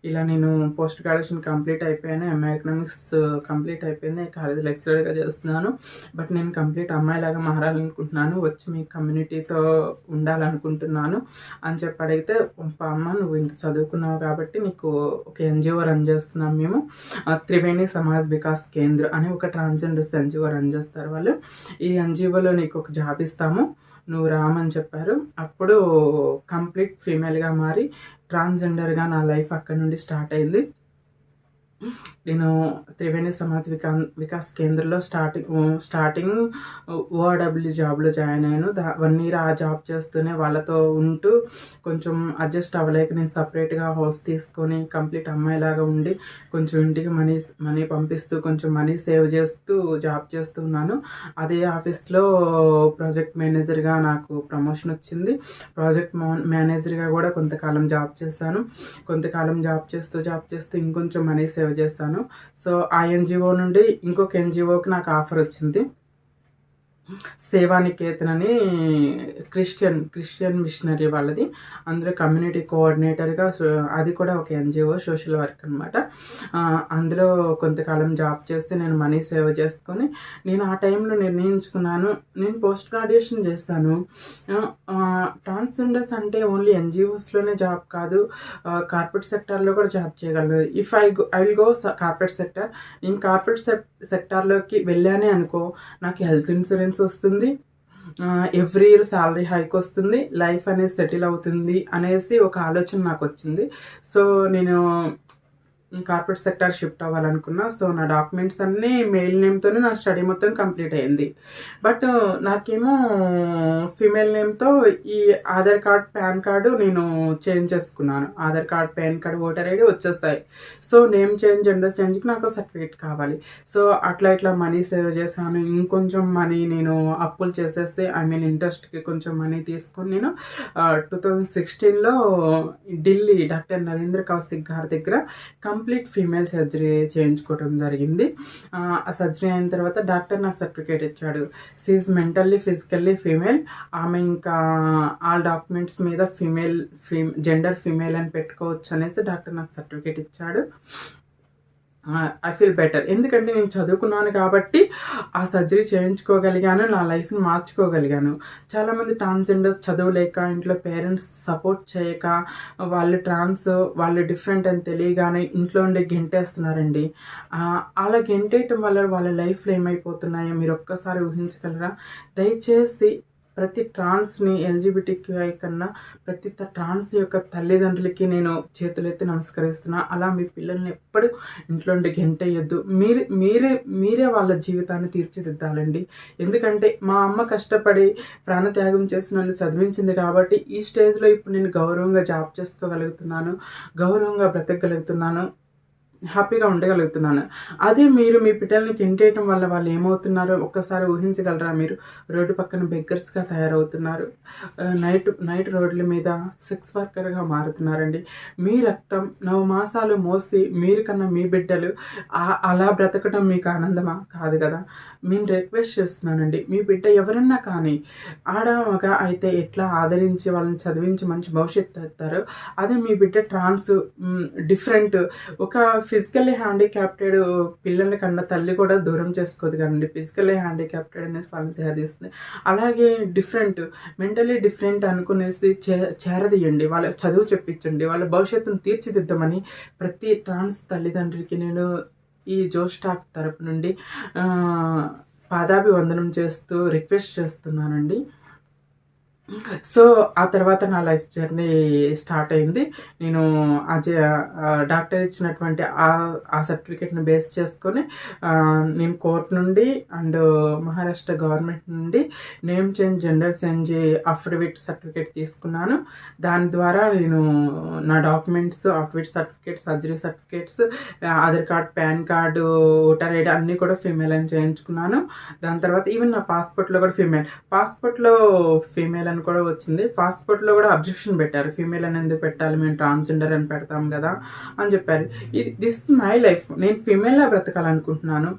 ఇలా నేను పోస్ట్ గ్రాడ్యుయేషన్ కంప్లీట్ అయిపోయాను, ఎంఏ ఎకనామిక్స్ కంప్లీట్ అయిపోయింది, కాలేజ్ లెక్చరర్గా చేస్తున్నాను. బట్ నేను కంప్లీట్ అమ్మాయిలాగా మారాలనుకుంటున్నాను, వచ్చి మీ కమ్యూనిటీతో ఉండాలనుకుంటున్నాను అని చెప్పి అడిగితే, అమ్మ నువ్వు ఇంత చదువుకున్నావు కాబట్టి నీకు ఒక ఎన్జిఓ రన్ చేస్తున్నాం మేము, త్రివేణి సమాజ్ వికాస్ కేంద్ర అని ఒక ట్రాన్స్జెండర్స్ ఎన్జిఓ రన్ చేస్తారు వాళ్ళు. ఈ ఎన్జిఓలో నీకు ఒక జాబ్ ఇస్తాము, నువ్వు రామని చెప్పారు. అప్పుడు కంప్లీట్ ఫీమేల్గా మారి ట్రాన్స్జెండర్గా నా లైఫ్ అక్కడి నుండి స్టార్ట్ అయింది. నేను త్రివేణి సమాజ్ వికాస్ కేంద్రంలో స్టార్టింగ్ ఓఆర్డబ్ల్యూ జాబ్లో జాయిన్ అయ్యాను. 1 year ఆ జాబ్ చేస్తూనే వాళ్ళతో ఉంటూ కొంచెం అడ్జస్ట్ అవ్వలేక నేను సపరేట్గా హౌస్ తీసుకొని కంప్లీట్ అమ్మాయిలాగా ఉండి కొంచెం ఇంటికి మనీ పంపిస్తూ కొంచెం మనీ సేవ్ చేస్తూ జాబ్ చేస్తున్నాను. అదే ఆఫీస్లో ప్రాజెక్ట్ మేనేజర్గా నాకు ప్రమోషన్ వచ్చింది. ప్రాజెక్ట్ మేనేజర్గా కూడా కొంతకాలం జాబ్ చేశాను. కొంతకాలం జాబ్ చేస్తూ ఇంకొంచెం మనీ సేవ్ చేస్తాను. సో ఆ ఎన్జిఓ నుండి ఇంకొక ఎన్జిఓకి నాకు ఆఫర్ వచ్చింది. సేవానికేతన్ అని క్రిస్టియన్ మిషనరీ వాళ్ళది. అందులో కమ్యూనిటీ కోఆర్డినేటర్గా, అది కూడా ఒక ఎన్జిఓ సోషల్ వర్క్ అనమాట. అందులో కొంతకాలం జాబ్ చేస్తే నేను మనీ సేవ్ చేసుకొని నేను ఆ టైంలో నిర్ణయించుకున్నాను, నేను పోస్ట్ గ్రాడ్యుయేషన్ చేస్తాను. ట్రాన్స్జెండర్స్ అంటే ఓన్లీ ఎన్జిఓస్లోనే జాబ్ కాదు, కార్పొరేట్ సెక్టార్లో కూడా జాబ్ చేయగలరు. If I will go corporate sector, నేను కార్పొరేట్ సెక్టార్లోకి వెళ్ళానే అనుకో, నాకు హెల్త్ ఇన్సూరెన్స్ వస్తుంది, ఎవ్రీ ఇయర్ శాలరీ హైక్ వస్తుంది, లైఫ్ అనేది సెటిల్ అవుతుంది అనేసి ఒక ఆలోచన నాకు వచ్చింది. సో నేను కార్పొరేట్ సెక్టార్ షిఫ్ట్ అవ్వాలనుకున్నా. సో నా డాక్యుమెంట్స్ అన్నీ మెయిల్ నేమ్తోనే నా స్టడీ మొత్తం కంప్లీట్ అయింది. బట్ నాకేమో ఫీమేల్ నేమ్తో ఈ ఆధార్ కార్డ్, పాన్ కార్డు నేను చేంజ్ చేసుకున్నాను. Aadhaar card, pan card, voter ID వచ్చేస్తాయి. సో నేమ్ చేంజ్, జెండర్ చేంజ్కి నాకు సర్టిఫికేట్ కావాలి. సో ఇట్లా మనీ సేవ్ చేశాను. ఇంకొంచెం మనీ నేను అప్పులు చేసేసి ఇంట్రెస్ట్కి కొంచెం మనీ తీసుకొని నేను 2016లో ఢిల్లీ డాక్టర్ నరేంద్ర కౌశిక్ గారి దగ్గర కంప్లీట్ ఫీమేల్ సర్జరీ చేయించుకోవడం జరిగింది. ఆ సర్జరీ అయిన తర్వాత డాక్టర్ నాకు సర్టిఫికేట్ ఇచ్చాడు. She mentally, physically female. ఆమె ఇంకా ఆల్ డాక్యుమెంట్స్ మీద జెండర్ ఫీమేల్ అని పెట్టుకోవచ్చు అనేసి డాక్టర్ నాకు సర్టిఫికేట్ ఇచ్చాడు. I feel better. ఎందుకంటే నేను చదువుకున్నాను కాబట్టి ఆ సర్జరీ చేయించుకోగలిగాను, నా లైఫ్ని మార్చుకోగలిగాను. చాలామంది ట్రాన్స్జెండర్స్ చదువులేక, ఇంట్లో పేరెంట్స్ సపోర్ట్ చేయక, వాళ్ళు డిఫరెంట్ అని తెలియగానే ఇంట్లో ఉండి గెంటేస్తున్నారండి. అలా గెంటేయటం వల్ల వాళ్ళ లైఫ్లో ఏమైపోతున్నాయో మీరు ఒక్కసారి ఊహించగలరా? దయచేసి ప్రతి ట్రాన్స్ని, ఎల్జిబిటిక్యూఐ కన్నా ప్రతి ట్రాన్స్ యొక్క తల్లిదండ్రులకి నేను చేతులెత్తి నమస్కరిస్తున్నా. అలా మీ పిల్లల్ని ఎప్పుడు ఇంట్లో ఉండి గెంటేయొద్దు. మీరే వాళ్ళ జీవితాన్ని తీర్చిదిద్దాలండి. ఎందుకంటే మా అమ్మ కష్టపడి ప్రాణత్యాగం చేసిన వాళ్ళు చదివించింది కాబట్టి ఈ స్టేజ్లో ఇప్పుడు నేను గౌరవంగా జాబ్ చేసుకోగలుగుతున్నాను, గౌరవంగా బ్రతకగలుగుతున్నాను, హ్యాపీగా ఉండగలుగుతున్నాను. అదే మీరు మీ పిల్లల్ని గెంటేయటం వల్ల వాళ్ళు ఏమవుతున్నారో ఒక్కసారి ఊహించగలరా? మీరు రోడ్డు పక్కన బెగ్గర్స్గా తయారవుతున్నారు. నైట్ రోడ్ల మీద సెక్స్ వర్కర్గా మారుతున్నారండి. మీ రక్తం 9 మాసాలు మోసి మీరు కన్నా మీ బిడ్డలు అలా బ్రతకడం మీకు ఆనందమా? కాదు కదా. నేను రిక్వెస్ట్ చేస్తున్నానండి, మీ బిడ్డ ఎవరన్నా కానీ ఆడ మగ అయితే ఎట్లా ఆదరించి వాళ్ళని చదివించి మంచి భవిష్యత్తు ఇస్తారో అదే మీ బిడ్డ ట్రాన్స్, డిఫరెంట్, ఒక ఫిజికల్లీ హ్యాండిక్యాప్టెడ్ పిల్లల కన్నా తల్లి కూడా దూరం చేసుకోదు కదండి. ఫిజికల్లీ హ్యాండిక్యాప్టెడ్ అనేసి వాళ్ళని చేరదీస్తుంది. అలాగే మెంటలీ డిఫరెంట్ అనుకునేసి చేరదీయండి, వాళ్ళ చదువు చెప్పించండి, వాళ్ళ భవిష్యత్తును తీర్చిదిద్దామని ప్రతి ట్రాన్స్ తల్లిదండ్రులకి నేను ఈ జోస్టాక్ తరపు నుండి పాదాభివందనం చేస్తూ రిక్వెస్ట్ చేస్తున్నానండి. సో ఆ తర్వాత నా లైఫ్ జర్నీ స్టార్ట్ అయింది. నేను డాక్టర్ ఇచ్చినటువంటి ఆ సర్టిఫికేట్ని బేస్ చేసుకొని నేను కోర్ట్ నుండి అండ్ మహారాష్ట్ర గవర్నమెంట్ నుండి name change, gender change affidavit certificate తీసుకున్నాను. దాని ద్వారా నేను నా documents, affidavit certificate, surgery certificates, Aadhaar card, pan card, voter ID అన్నీ కూడా ఫీమేల్ అని చేయించుకున్నాను. దాని తర్వాత ఈవెన్ నా పాస్పోర్ట్లో కూడా పాస్పోర్ట్లో ఫీమేల్ కూడా వచ్చింది. పాస్పోర్ట్లో కూడా అబ్జెక్షన్ పెట్టారు, ఫీమేల్ అని ఎందుకు పెట్టాలి, మేము ట్రాన్స్జెండర్ అని పెడతాం కదా అని చెప్పారు. This is my life. నేను ఫీమేల్లా బ్రతకాలనుకుంటున్నాను.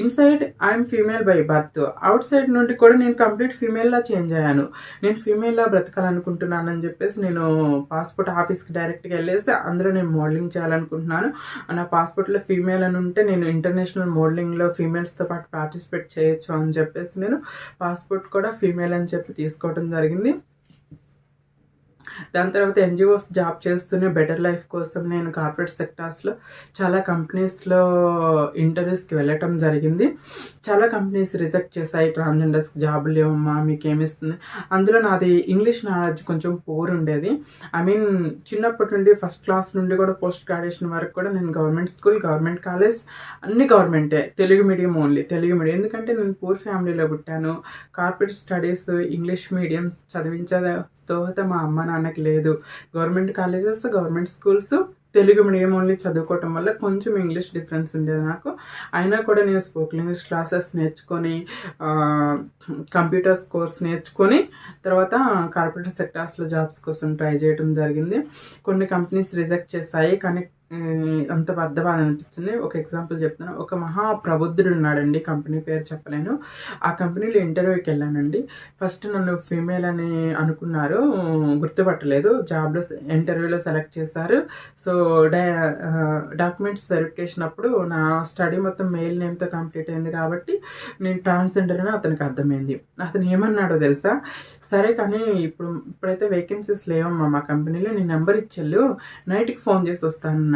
Inside I'm female by birth, outside నుండి కూడా నేను కంప్లీట్ ఫీమేల్లా చేంజ్ అయ్యాను. నేను ఫీమేల్లా బ్రతకాలనుకుంటున్నాను అని చెప్పేసి నేను పాస్పోర్ట్ ఆఫీస్కి డైరెక్ట్గా వెళ్ళేసి అందులో నేను మోడలింగ్ చేయాలనుకుంటున్నాను. నా పాస్పోర్ట్లో ఫీమేల్ అని ఉంటే నేను ఇంటర్నేషనల్ మోడలింగ్లో ఫీమేల్స్తో పాటు పార్టిసిపేట్ చేయొచ్చు అని చెప్పేసి నేను పాస్పోర్ట్ కూడా ఫీమేల్ అని చెప్పి తీసుకోవడం జరిగింది. దాని తర్వాత ఎన్జిఓస్ జాబ్ చేస్తూనే బెటర్ లైఫ్ కోసం నేను కార్పొరేట్ సెక్టార్స్లో చాలా కంపెనీస్లో ఇంటర్వ్యూస్కి వెళ్ళటం జరిగింది. చాలా కంపెనీస్ రిజెక్ట్ చేశాయి, ట్రాన్స్జెండర్స్కి జాబులు లేవమ్మా మీకేమిస్తుంది. అందులో నాది ఇంగ్లీష్ నాలెడ్జ్ కొంచెం పూర్ ఉండేది. చిన్నప్పటి నుండి ఫస్ట్ క్లాస్ నుండి కూడా పోస్ట్ గ్రాడ్యుయేషన్ వరకు కూడా నేను గవర్నమెంట్ స్కూల్, గవర్నమెంట్ కాలేజ్ అన్ని గవర్నమెంటే, Telugu medium only, Telugu medium. ఎందుకంటే నేను పూర్ ఫ్యామిలీలో పుట్టాను. కార్పొరేట్ స్టడీస్, ఇంగ్లీష్ మీడియం చదివించే స్తోమత మా అమ్మ నాన్నకి లేదు. Government colleges, government schools, Telugu medium only చదువుకోవటం వల్ల కొంచెం ఇంగ్లీష్ డిఫరెన్స్ ఉండేది నాకు. అయినా కూడా నేను స్పోకెన్ ఇంగ్లీష్ క్లాసెస్ నేర్చుకొని, కంప్యూటర్స్ కోర్స్ నేర్చుకొని తర్వాత కార్పొరేట్ సెక్టార్స్లో జాబ్స్ కోసం ట్రై చేయడం జరిగింది. కొన్ని కంపెనీస్ రిజెక్ట్ చేశాయి, కానీ అంత పెద్ద బాధ అనిపించింది. ఒక ఎగ్జాంపుల్ చెప్తాను. ఒక మహాప్రబుద్ధుడు ఉన్నాడండి, కంపెనీ పేరు చెప్పలేను. ఆ కంపెనీలో ఇంటర్వ్యూకి వెళ్ళానండి. ఫస్ట్ నన్ను ఫీమేల్ అని అనుకున్నారు, గుర్తుపట్టలేదు. జాబ్లో ఇంటర్వ్యూలో సెలెక్ట్ చేశారు. సో డాక్యుమెంట్స్ వెరిఫికేషన్ అప్పుడు నా స్టడీ మొత్తం మెయిల్ నేమ్తో కంప్లీట్ అయింది కాబట్టి నేను ట్రాన్స్జెండర్ అని అతనికి అర్థమైంది. అతను ఏమన్నాడో తెలుసా? సరే కానీ ఇప్పుడైతే వేకెన్సీస్ లేవమ్మా మా కంపెనీలో, నీ నెంబర్ ఇచ్చెళ్ళు, నైట్కి ఫోన్ చేసి వస్తాను.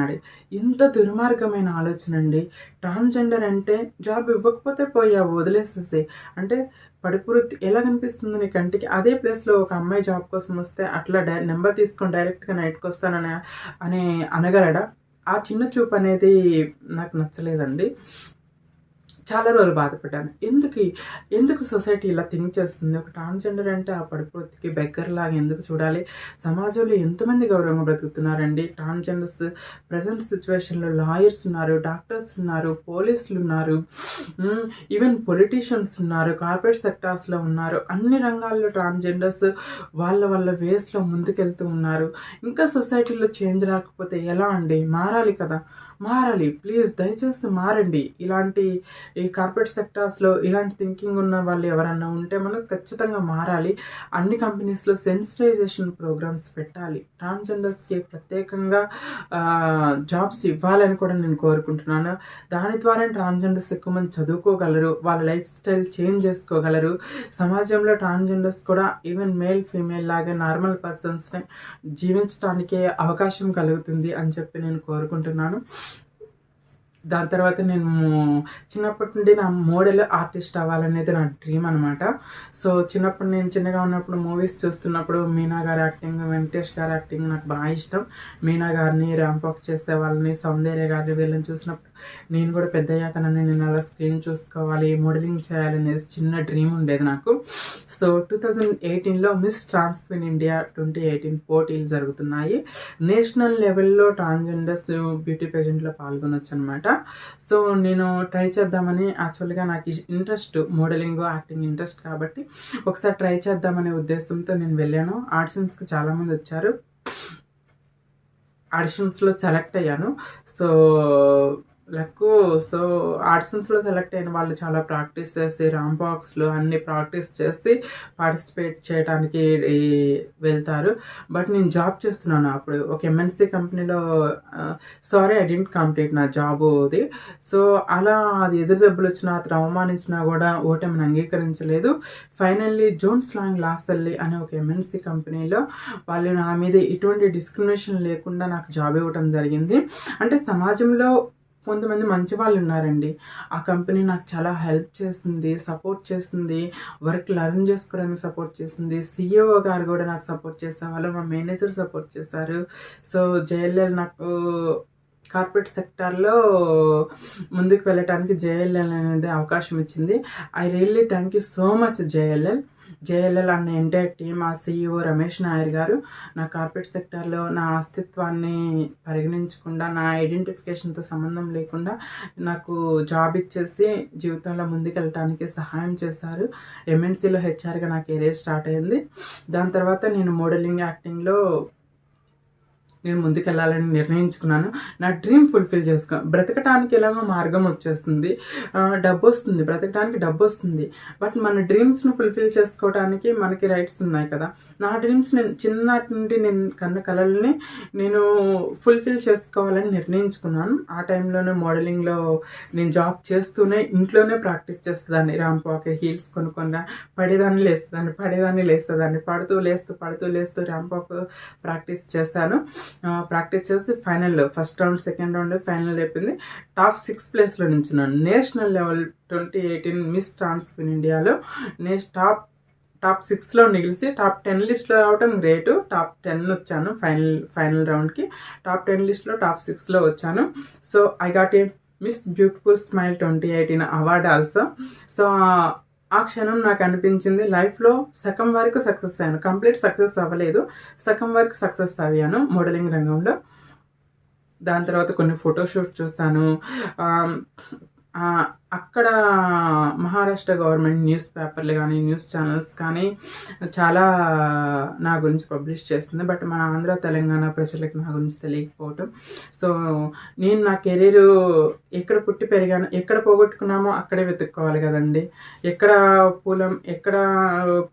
ఇంత దుర్మార్గమైన ఆలోచన అండి. ట్రాన్స్జెండర్ అంటే జాబ్ ఇవ్వకపోతే పోయావు, వదిలేసేసి అంటే పడిపురుతి ఎలా కనిపిస్తుంది నీ కంటికి? అదే ప్లేస్లో ఒక అమ్మాయి జాబ్ కోసం వస్తే అట్లా నెంబర్ తీసుకొని డైరెక్ట్గా నైట్కి వస్తానని అనగలడా? ఆ చిన్న చూపు అనేది నాకు నచ్చలేదండి. చాలా రోజులు బాధపడ్డాను. ఎందుకు సొసైటీ ఇలా థింక్ చేస్తుంది? ఒక ట్రాన్స్‌జెండర్ అంటే ఆ పడిపోతికి బెగ్గర్‌లాగా ఎందుకు చూడాలి? సమాజంలో ఎంతమంది గౌరవంగా బ్రతుకుతున్నారండి. ట్రాన్స్‌జెండర్స్ ప్రెజెంట్ సిట్యుయేషన్‌లో లాయర్స్ ఉన్నారు, డాక్టర్స్ ఉన్నారు, పోలీసులున్నారు, ఈవెన్ పొలిటీషియన్స్ ఉన్నారు, కార్పొరేట్ సెక్టార్స్‌లో ఉన్నారు. అన్ని రంగాల్లో ట్రాన్స్‌జెండర్స్ వాళ్ళ వేస్‌లో ముందుకెళ్తూ ఉన్నారు. ఇంకా సొసైటీలో చేంజ్ రాకపోతే ఎలా అండి? మారాలి కదా! మారాలి. ప్లీజ్ దయచేసి మారండి. ఈ కార్పొరేట్ సెక్టార్స్‌లో ఇలాంటి థింకింగ్ ఉన్న వాళ్ళు ఎవరన్నా ఉంటే మనం ఖచ్చితంగా మారాలి. అన్ని కంపెనీస్‌లో సెన్సిటైజేషన్ ప్రోగ్రామ్స్ పెట్టాలి. ట్రాన్స్‌జెండర్స్‌కి ప్రత్యేకంగా జాబ్స్ ఇవ్వాలని కూడా నేను కోరుకుంటున్నాను. దాని ద్వారా ట్రాన్స్‌జెండర్స్ ఎక్కువ మంది చదువుకోగలరు. వాళ్ళ లైఫ్ స్టైల్ చేంజ్ చేసుకోగలరు. సమాజంలో ట్రాన్స్‌జెండర్స్ కూడా ఈవెన్ మేల్, ఫీమేల్ లాగా నార్మల్ పర్సన్స్‌ని జీవించటానికే అవకాశం కలుగుతుంది అని చెప్పి నేను కోరుకుంటున్నాను. దాని తర్వాత నేను చిన్నప్పటి నుండి నా మోడల్ ఆర్టిస్ట్ అవ్వాలనేది నా డ్రీమ్ అనమాట. సో, చిన్నప్పుడు నేను చిన్నగా ఉన్నప్పుడు మూవీస్ చూస్తున్నప్పుడు మీనా గారి యాక్టింగ్, వెంకటేష్ గారి యాక్టింగ్ నాకు బాగా ఇష్టం. మీనా గారిని, ర్యాంప్ చేసే వాళ్ళని, సౌందర్య గారిని వీళ్ళని చూసినప్పుడు నేను కూడా పెద్దయ్యాక నేను అలా స్క్రీన్ చూసుకోవాలి, మోడలింగ్ చేయాలనేసి చిన్న డ్రీమ్ ఉండేది నాకు. సో, 2018లో మిస్ ట్రాన్స్ క్వీన్ ఇండియా 2018 పోటీలు జరుగుతున్నాయి. నేషనల్ లెవెల్‌లో ట్రాన్స్‌జెండర్స్ బ్యూటీ పేజెంట్‌లో పాల్గొనొచ్చు అనమాట. సో, నేను ట్రై చేద్దామని యాక్చువల్‌గా నాకు ఇంట్రెస్ట్ మోడలింగ్, యాక్టింగ్ ఇంట్రెస్ట్ కాబట్టి ఒకసారి ట్రై చేద్దామనే ఉద్దేశంతో నేను వెళ్ళాను. ఆడిషన్స్‌కి చాలామంది వచ్చారు. ఆడిషన్స్‌లో సెలెక్ట్ అయ్యాను. సో, లక్కు సో, ఆడిషన్స్‌లో సెలెక్ట్ అయిన వాళ్ళు చాలా ప్రాక్టీస్ చేసి, రాంబాక్స్‌లో అన్ని ప్రాక్టీస్ చేసి పార్టిసిపేట్ చేయడానికి వెళ్తారు. బట్ నేను జాబ్ చేస్తున్నాను అప్పుడు. ఒక ఎంఎన్‌సీ కంపెనీలో సారీ ఐ డిడ్ంట్ కంప్లీట్ నా జాబుది. సో, అలా అది ఎదురు దెబ్బలొచ్చినా, అతను అవమానించినా గూడా ఓటమిని అంగీకరించలేదు. ఫైనల్లీ జోన్స్ లాంగ్ లాసెల్లి అనే ఒక ఎంఎన్‌సీ కంపెనీలో వాళ్ళు నా మీద ఎటువంటి డిస్క్రిమినేషన్ లేకుండా నాకు జాబ్ ఇవ్వటం జరిగింది. అంటే సమాజంలో కొంతమంది మంచి వాళ్ళున్నారండి. ఆ కంపెనీ నాకు చాలా హెల్ప్ చేసింది, సపోర్ట్ చేసింది, వర్క్ లెర్న్ చేసుకోవడానికి సపోర్ట్ చేసింది. సీఈఓ గారు గూడా నాకు సపోర్ట్ చేసేవాళ్ళు. మా మేనేజర్ సపోర్ట్ చేశారు. సో, జేఎల్ఎల్ నాకు కార్పొరేట్ సెక్టార్‌లో ముందుకు వెళ్ళటానికి జేఎల్ఎల్ అనేది అవకాశం ఇచ్చింది. I really thank you so much JLL. JLL అనే ఎంటైర్ టీమ్, ఆ సీఈఓ రమేష్ నాయర్ గారు నా కార్పొరేట్ సెక్టార్‌లో నా అస్తిత్వాన్ని పరిగణించకుండా, నా ఐడెంటిఫికేషన్‌తో సంబంధం లేకుండా నాకు జాబ్ ఇచ్చేసి జీవితంలో ముందుకెళ్ళటానికి సహాయం చేశారు. ఎంఎన్‌సీలో హెచ్ఆర్‌గా నా కెరీర్ స్టార్ట్ అయింది. దాని తర్వాత నేను మోడలింగ్, యాక్టింగ్‌లో నేను ముందుకెళ్ళాలని నిర్ణయించుకున్నాను. నా డ్రీమ్ ఫుల్‌ఫిల్ బ్రతకటానికి ఎలాగో మార్గం వచ్చేస్తుంది. డబ్బొస్తుంది. బ్రతకడానికి డబ్బొస్తుంది. బట్ మన డ్రీమ్స్‌ని ఫుల్‌ఫిల్ చేసుకోవటానికి మనకి రైట్స్ ఉన్నాయి కదా! నా డ్రీమ్స్ నేను చిన్నటి నుండి నేను కన్న కలల్ని నేను ఫుల్‌ఫిల్ చేసుకోవాలని నిర్ణయించుకున్నాను. ఆ టైంలోనే మోడలింగ్‌లో నేను జాబ్ చేస్తూనే ఇంట్లోనే ప్రాక్టీస్ చేసేదాన్ని. ర్యాంప్ వాక్, హీల్స్ కొనుక్కొని పడేదాన్ని, లేసేదాన్ని, పడేదాన్ని, లేసేదాన్ని. పడుతూ, లేస్తూ ర్యాంప్ వాక్ ప్రాక్టీస్ చేశాను. ప్రాక్టీస్ చేసి first round, second round, final అయిపోయింది. టాప్ 6 ప్లేస్‌లో నించున్నాను. నేషనల్ లెవెల్ 2018 మిస్ ట్రాన్స్ క్వీన్ ఇండియాలో టాప్ 6లో నిలిచి టాప్ 10 లిస్ట్‌లో రావడం గ్రేటు. టాప్ 10 వచ్చాను ఫైనల్ రౌండ్‌కి. టాప్ 10 లిస్ట్‌లో టాప్ 6లో వచ్చాను. So, I got a miss beautiful smile 2018 award also. So, ఆ క్షణం నాకు అనిపించింది లైఫ్‌లో సగం వరకు సక్సెస్ అయ్యాను. కంప్లీట్ సక్సెస్ అవ్వలేదు. సగం వరకు సక్సెస్ అయ్యాను మోడలింగ్ రంగంలో. దాని తర్వాత కొన్ని ఫోటో షూట్స్ చూస్తాను. అక్కడ మహారాష్ట్ర గవర్నమెంట్ న్యూస్ పేపర్లు కానీ, న్యూస్ ఛానల్స్ కానీ చాలా నా గురించి పబ్లిష్ చేస్తుంది. బట్ మన ఆంధ్ర, తెలంగాణ ప్రజలకు నా గురించి తెలియకపోవటం. సో, నేను నా కెరీరు ఎక్కడ పుట్టి పెరిగాను, ఎక్కడ పోగొట్టుకున్నామో అక్కడే వెతుక్కోవాలి కదండి. ఎక్కడ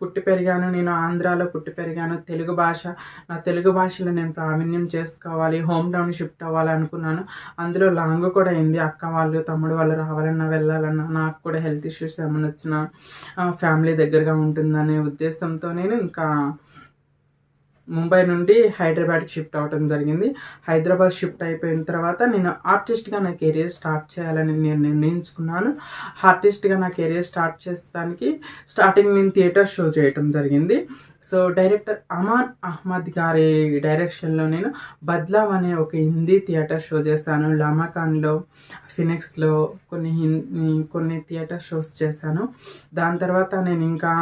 పుట్టి పెరిగాను, నేను ఆంధ్రాలో పుట్టి పెరిగాను. నా తెలుగు భాషలో నేను ప్రావీణ్యం చేసుకోవాలి, హోమ్ టౌన్ షిఫ్ట్ అవ్వాలనుకున్నాను. అందులో లాంగ్ కూడా అయింది. అక్క వాళ్ళు, తమ్ముడు వాళ్ళు రావాలన్నా, వెళ్ళాలన్నా, నాకు కూడా హెల్త్ ఇష్యూస్ ఏమైనా వచ్చినా ఫ్యామిలీ దగ్గరగా ఉంటుందనే ఉద్దేశంతో నేను ఇంకా ముంబై నుండి హైదరాబాద్కి షిఫ్ట్ అవ్వడం జరిగింది. హైదరాబాద్ షిఫ్ట్ అయిపోయిన తర్వాత నేను ఆర్టిస్ట్గా నా కెరీర్ స్టార్ట్ చేయాలని నేను నిర్ణయించుకున్నాను. ఆర్టిస్ట్గా నా కెరీర్ స్టార్ట్ చేసడానికి స్టార్టింగ్ నేను థియేటర్ షో చేయటం జరిగింది. సో డైరెక్టర్ అమాన్ అహ్మద్ గారి డైరెక్షన్లో నేను బద్లావ్ అనే ఒక హిందీ థియేటర్ షో చేశాను. లామాకాన్లో, ఫినిక్స్లో కొన్ని థియేటర్ షోస్ చేశాను. దాని తర్వాత నేను ఇంకా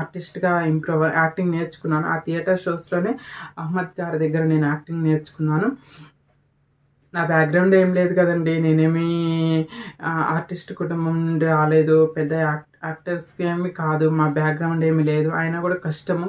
ఆర్టిస్ట్గా యాక్టింగ్ నేర్చుకున్నాను. ఆ థియేటర్ షోస్లోనే అహ్మద్ గారి దగ్గర నేను యాక్టింగ్ నేర్చుకున్నాను. నా బ్యాక్గ్రౌండ్ ఏం లేదు కదండి, నేనేమి ఆర్టిస్ట్ కుటుంబం నుండి రాలేదు, పెద్ద యాక్టర్స్కి ఏమి కాదు, మా బ్యాక్గ్రౌండ్ ఏమి లేదు. అయినా కూడా కష్టము,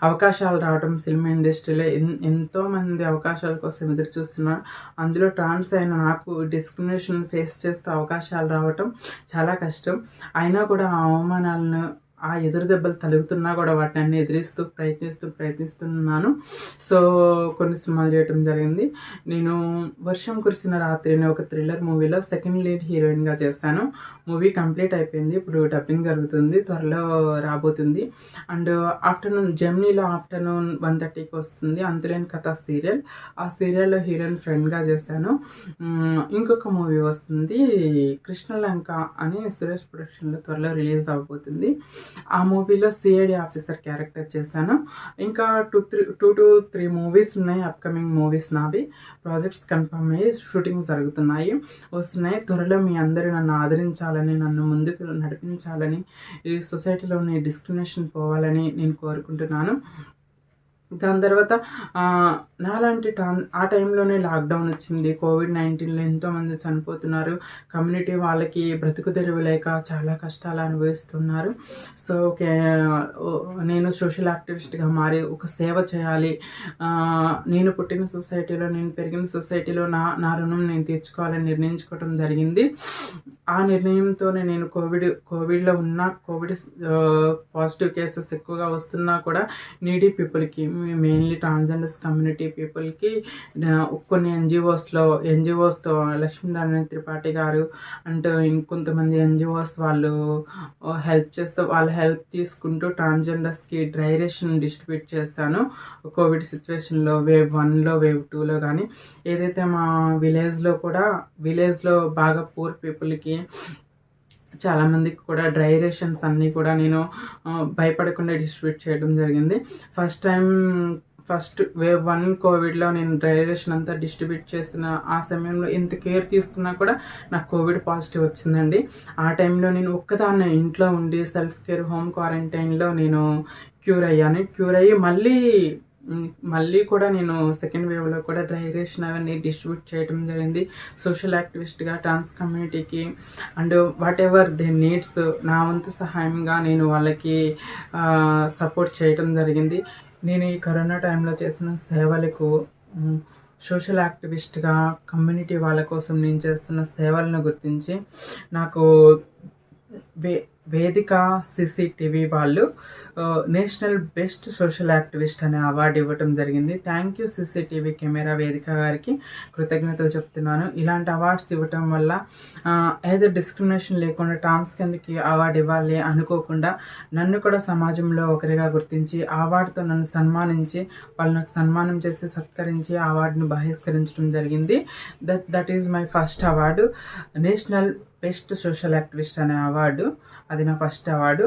అవకాశాలు రావటం సినిమా ఇండస్ట్రీలో ఎంతోమంది అవకాశాల కోసం ఎదురు చూస్తున్నారు. అందులో ట్రాన్స్ అయిన నాకు డిస్క్రిమినేషన్ ఫేస్ చేస్తూ అవకాశాలు రావటం చాలా కష్టం. అయినా కూడా ఆ అవమానాలను, ఆ ఎదురు దెబ్బలు తలుగుతున్నా కూడా వాటిని అన్ని ఎదిరిస్తూ ప్రయత్నిస్తున్నాను. సో కొన్ని సినిమాలు చేయటం జరిగింది. నేను వర్షం కురిసిన రాత్రి అనే ఒక థ్రిల్లర్ మూవీలో సెకండ్ లీడ్ హీరోయిన్గా చేశాను. మూవీ కంప్లీట్ అయిపోయింది, ఇప్పుడు డబ్బింగ్ జరుగుతుంది, త్వరలో రాబోతుంది. అండ్ జెమినీలో ఆఫ్టర్నూన్ 1:30కి వస్తుంది అంతులేని కథ సీరియల్. ఆ సీరియల్లో హీరోయిన్ ఫ్రెండ్గా చేశాను. ఇంకొక మూవీ వస్తుంది కృష్ణలంక అని సురేష్ ప్రొడక్షన్లో త్వరలో రిలీజ్ అవబోతుంది. ఆ మూవీలో సిఐడి ఆఫీసర్ క్యారెక్టర్ చేశాను. ఇంకా 2 to 3 మూవీస్ ఉన్నాయి, అప్కమింగ్ మూవీస్ నావి. ప్రాజెక్ట్స్ కన్ఫర్మ్ అయ్యి షూటింగ్స్ వస్తున్నాయి. త్వరలో మీ అందరూ నన్ను ఆదరించాలని, నన్ను ముందుకు నడిపించాలని, ఈ సొసైటీలోని డిస్క్రిమినేషన్ పోవాలని నేను కోరుకుంటున్నాను. దాని తర్వాత నాలాంటి ఆ టైంలోనే లాక్డౌన్ వచ్చింది. కోవిడ్-19లో ఎంతోమంది చనిపోతున్నారు. కమ్యూనిటీ వాళ్ళకి బ్రతుకు తెరువు లేక చాలా కష్టాలు అనుభవిస్తున్నారు. సో నేను సోషల్ యాక్టివిస్ట్గా మారి ఒక సేవ చేయాలి. నేను పుట్టిన సొసైటీలో, నేను పెరిగిన సొసైటీలో నా రుణం నేను తీర్చుకోవాలని నిర్ణయించుకోవడం జరిగింది. ఆ నిర్ణయంతోనే నేను కోవిడ్లో ఉన్న పాజిటివ్ కేసెస్ ఎక్కువగా వస్తున్నా కూడా నీడీ పీపుల్కి, మెయిన్లీ ట్రాన్స్జెండర్స్ కమ్యూనిటీ పీపుల్కి కొన్ని ఎన్జిఓస్తో లక్ష్మీనారాయణ త్రిపాఠి గారు అంటూ ఇంకొంతమంది ఎన్జిఓస్ వాళ్ళు హెల్ప్ తీసుకుంటూ ట్రాన్స్జెండర్స్కి డ్రై రేషన్ డిస్ట్రిబ్యూట్ చేశాను. కోవిడ్ సిచ్యువేషన్లో వేవ్ 1లో వేవ్ 2లో కానీ ఏదైతే మా విలేజ్లో బాగా పూర్ పీపుల్కి చాలామందికి కూడా డ్రై రేషన్స్ అన్నీ కూడా నేను భయపడకుండా డిస్ట్రిబ్యూట్ చేయడం జరిగింది. ఫస్ట్ వేవ్ 1 కోవిడ్లో నేను డ్రై రేషన్ అంతా డిస్ట్రిబ్యూట్ చేసిన ఆ సమయంలో ఎంత కేర్ తీసుకున్నా కూడా నాకు కోవిడ్ పాజిటివ్ వచ్చిందండి. ఆ టైంలో నేను ఒక్కదాన్నే ఇంట్లో ఉండి సెల్ఫ్ కేర్ హోమ్ క్వారంటైన్లో నేను క్యూర్ అయ్యి మళ్ళీ కూడా నేను సెకండ్ వేవ్లో కూడా డ్రై రేషన్ అవన్నీ డిస్ట్రిబ్యూట్ చేయడం జరిగింది. సోషల్ యాక్టివిస్ట్గా ట్రాన్స్ కమ్యూనిటీకి and what ever they needs నా వంతు సహాయంగా నేను వాళ్ళకి సపోర్ట్ చేయడం జరిగింది. నేను ఈ కరోనా టైంలో చేసిన సేవలకు, సోషల్ యాక్టివిస్ట్గా కమ్యూనిటీ వాళ్ళ కోసం నేను చేస్తున్న సేవలను గుర్తించి నాకు వేదిక CCTV వాళ్ళు నేషనల్ బెస్ట్ సోషల్ యాక్టివిస్ట్ అనే అవార్డు ఇవ్వటం జరిగింది. థ్యాంక్ యూ CCTV కెమెరా వేదిక గారికి కృతజ్ఞతలు చెప్తున్నాను. ఇలాంటి అవార్డ్స్ ఇవ్వటం వల్ల ఏదో డిస్క్రిమినేషన్ లేకుండా ట్రాన్స్ కిందకి అవార్డు ఇవ్వాలి అనుకోకుండా నన్ను కూడా సమాజంలో ఒకరిగా గుర్తించి అవార్డుతో నన్ను సన్మానించి వాళ్ళు నాకు సన్మానం చేసి సత్కరించి అవార్డును బహిష్కరించడం జరిగింది. That is my first award, national best social activist అనే అవార్డు. అది నా ఫస్ట్ అవార్డు.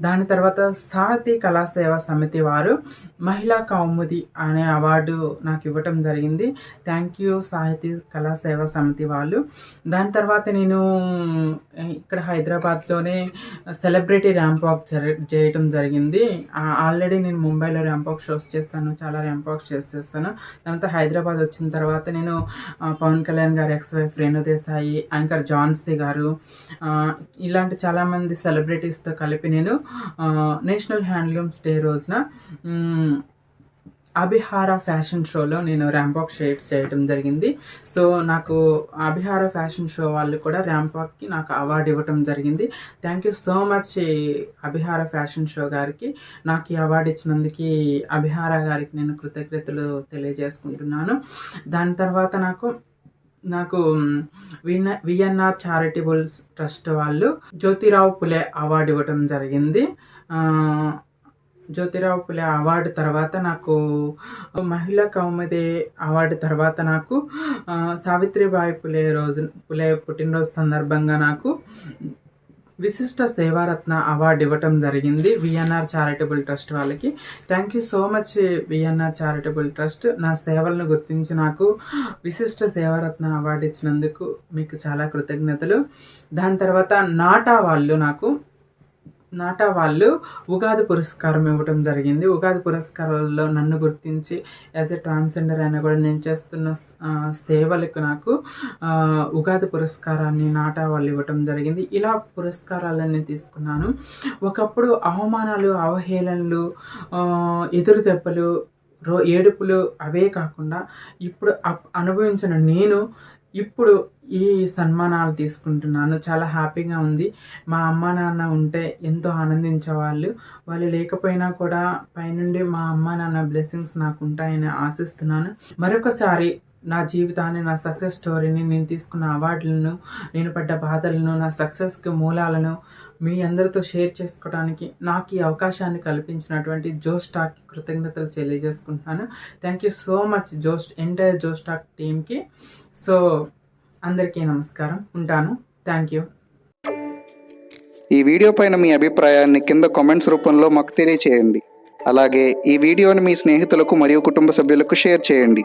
దాని తర్వాత సాహితీ కళాసేవ సమితి వారు మహిళా కౌముది అనే అవార్డు నాకు ఇవ్వటం జరిగింది. థ్యాంక్ యూ సాహితీ కళాసేవ సమితి వాళ్ళు. దాని తర్వాత నేను ఇక్కడ హైదరాబాద్లోనే సెలబ్రిటీ ర్యాంప్ వాక్ చేయటం జరిగింది. ఆల్రెడీ నేను ముంబైలో ర్యాంప్ వాక్ షోస్ చేస్తాను, చాలా ర్యాంప్ వాక్ చేస్తాను. దాంతో హైదరాబాద్ వచ్చిన తర్వాత నేను పవన్ కళ్యాణ్ గారు ఎక్స్-వైఫ్ రేణు దేశాయి, యాంకర్ ఝాన్సీ గారు, ఇలాంటి చాలామంది సెలబ్రిటీస్తో కలిపి నేను నేషనల్ హ్యాండ్లూమ్స్ డే రోజున అభిహార ఫ్యాషన్ షోలో నేను ర్యాంప్ వాక్ చేయడం జరిగింది. సో నాకు అభిహార ఫ్యాషన్ షో వాళ్ళు కూడా ర్యాంప్ వాక్కి నాకు అవార్డు ఇవ్వటం జరిగింది. Thank you so much Abhihara fashion show గారికి. నాకు ఈ అవార్డు ఇచ్చినందుకు అభిహార గారికి నేను కృతజ్ఞతలు తెలియజేసుకుంటున్నాను. దాని తర్వాత నాకు VNR చారిటబుల్స్ ట్రస్ట్ వాళ్ళు జ్యోతిరావు పులే అవార్డు ఇవ్వటం జరిగింది. జ్యోతిరావు పులే అవార్డు తర్వాత నాకు మహిళా కౌముది అవార్డు తర్వాత నాకు సావిత్రిబాయి పులే పుట్టినరోజు సందర్భంగా నాకు విశిష్ట సేవారత్న అవార్డు ఇవ్వటం జరిగింది విఎన్ఆర్ చారిటబుల్ ట్రస్ట్ వాళ్ళకి. Thank you so much VNR charitable trust. నా సేవలను గుర్తించి నాకు విశిష్ట సేవారత్న అవార్డు ఇచ్చినందుకు మీకు చాలా కృతజ్ఞతలు. దాని తర్వాత నాటా వాళ్ళు ఉగాది పురస్కారం ఇవ్వడం జరిగింది. ఉగాది పురస్కారాల్లో నన్ను గుర్తించి యాజ్ ఎ ట్రాన్స్జెండర్ అయినా కూడా నేను చేస్తున్న సేవలకు నాకు ఉగాది పురస్కారాన్ని నాటా వాళ్ళు ఇవ్వటం జరిగింది. ఇలా పురస్కారాలన్నీ తీసుకున్నాను. ఒకప్పుడు అవమానాలు, అవహేళనలు, ఎదురు దెబ్బలు, ఏడుపులు అవే కాకుండా ఇప్పుడు అనుభవించిన నేను ఇప్పుడు ఈ సన్మానాలు తీసుకుంటున్నాను. చాలా హ్యాపీగా ఉంది. మా అమ్మ నాన్న ఉంటే ఎంతో ఆనందించేవాళ్ళు. వాళ్ళు లేకపోయినా కూడా పైనుండి మా అమ్మ నాన్న బ్లెస్సింగ్స్ నాకు ఉంటాయని ఆశిస్తున్నాను. మరొకసారి నా జీవితాన్ని, నా సక్సెస్ స్టోరీని, నేను తీసుకున్న అవార్డులను, నేను పడ్డ బాధలను, నా సక్సెస్కి మూలాలను మీ అందరితో షేర్ చేసుకోవడానికి నాకు ఈ అవకాశాన్ని కల్పించినటువంటి జోస్టాక్ కృతజ్ఞతలు తెలియజేసుకుంటున్నాను. Thank you so much entire జోస్టాక్ టీమ్కి. సో అందరికీ నమస్కారం. ఉంటాను. Thank you.
ఈ వీడియో పైన మీ అభిప్రాయాన్ని కింద కామెంట్స్ రూపంలో మాకు తెలియచేయండి. అలాగే ఈ వీడియోని మీ స్నేహితులకు మరియు కుటుంబ సభ్యులకు షేర్ చేయండి.